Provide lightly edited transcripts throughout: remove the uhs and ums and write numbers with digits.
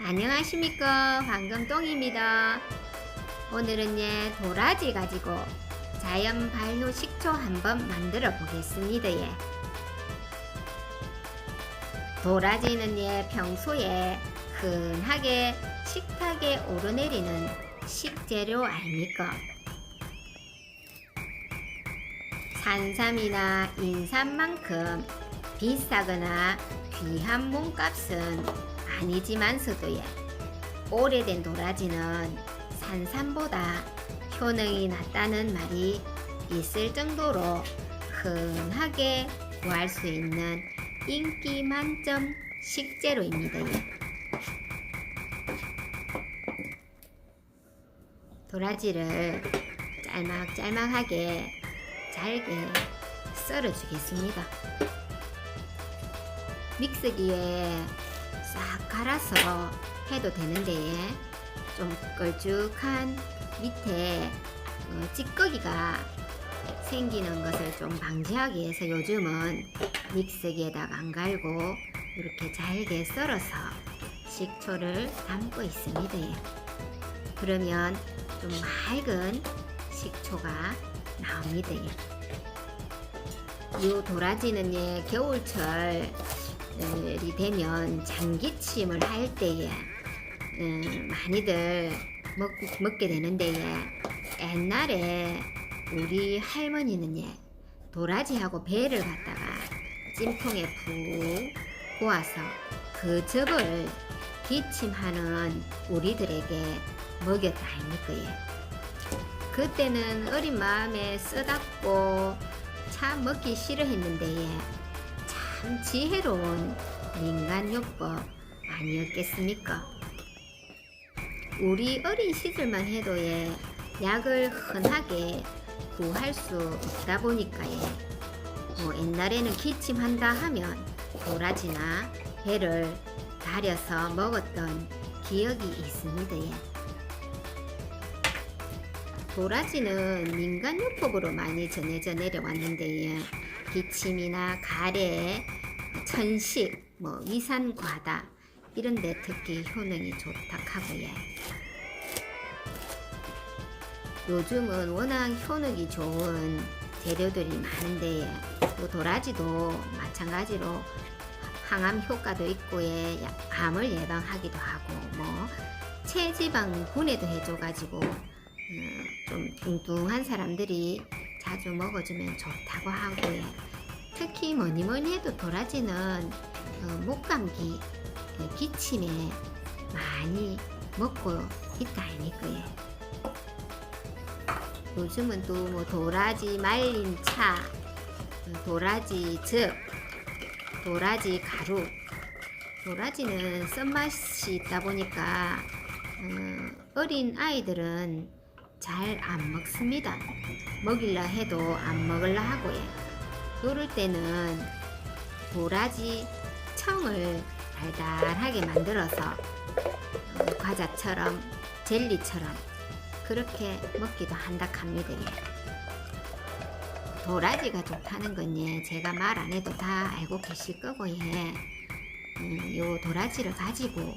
안녕하십니까, 황금똥입니다. 오늘은 도라지 가지고 자연 발효 식초 한번 만들어 보겠습니다. 도라지는 평소에 흔하게 식탁에 오르내리는 식재료 아닙니까? 산삼이나 인삼만큼 비싸거나 귀한 몸값은 아니지만서도 오래된 도라지는 산삼보다 효능이 낮다는 말이 있을 정도로 흔하게 구할 수 있는 인기 만점 식재료입니다. 도라지를 짤막짤막하게 잘게 썰어 주겠습니다. 믹서기에 싹 갈아서 해도 되는데 좀 걸쭉한 밑에 찌꺼기가 생기는 것을 좀 방지하기 위해서 요즘은 믹서기에다가 안 갈고 이렇게 잘게 썰어서 식초를 담고 있습니다. 그러면 좀 맑은 식초가 나옵니다. 이 도라지는 겨울철 이 되면 장기침을 할 때에 많이들 먹게 되는데 옛날에 우리 할머니는 도라지하고 배를 갖다가 찜통에 푹 고아서 그 즙을 기침하는 우리들에게 먹였다 아닙니까? 그때는 어린 마음에 쓰답고 참 먹기 싫어했는데 참 지혜로운 민간요법 아니었겠습니까? 우리 어린 시절만 해도 약을 흔하게 구할 수 없다 보니까 옛날에는 기침한다 하면 도라지나 배를 달여서 먹었던 기억이 있습니다. 도라지는 민간요법으로 많이 전해져 내려왔는데 기침이나 가래, 천식, 위산과다 이런 데 특히 효능이 좋다 하고요. 요즘은 워낙 효능이 좋은 재료들이 많은데 도라지도 마찬가지로 항암 효과도 있고 암을 예방하기도 하고 체지방 분해도 해줘가지고 좀 뚱뚱한 사람들이 자주 먹어주면 좋다고 하고요. 특히 뭐니뭐니 해도 도라지는 목감기, 기침에 많이 먹고 있다 아니까요. 요즘은 또 도라지 말린 차, 도라지 즙, 도라지 가루. 도라지는 쓴맛이 있다 보니까 어린 아이들은 잘 안 먹습니다. 먹일라 해도 안 먹을라 하고요. 요럴 때는 도라지 청을 달달하게 만들어서 과자처럼 젤리처럼 그렇게 먹기도 한다 합니다. 도라지가 좋다는 건 제가 말 안 해도 다 알고 계실 거고 요 도라지를 가지고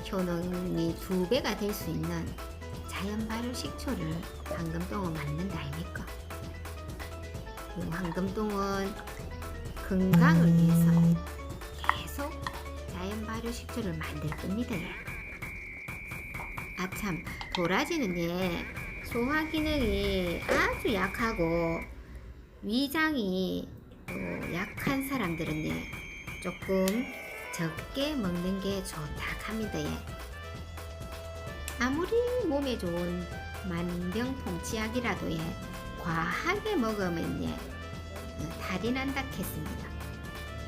효능이 2배가 될 수 있는 자연 발효 식초를 황금똥은 만든다 아닙니까? 황금똥은 건강을 위해서 계속 자연 발효 식초를 만들 겁니다. 아참, 도라지는 소화 기능이 아주 약하고 위장이 또 약한 사람들은 조금 적게 먹는 게 좋다 합니다. 아무리 몸에 좋은 만병통치약이라도 과하게 먹으면 탈이 난다 했습니다.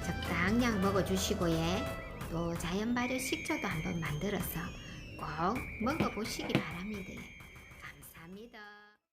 적당량 먹어주시고 또 자연 발효 식초도 한번 만들어서 꼭 먹어보시기 바랍니다.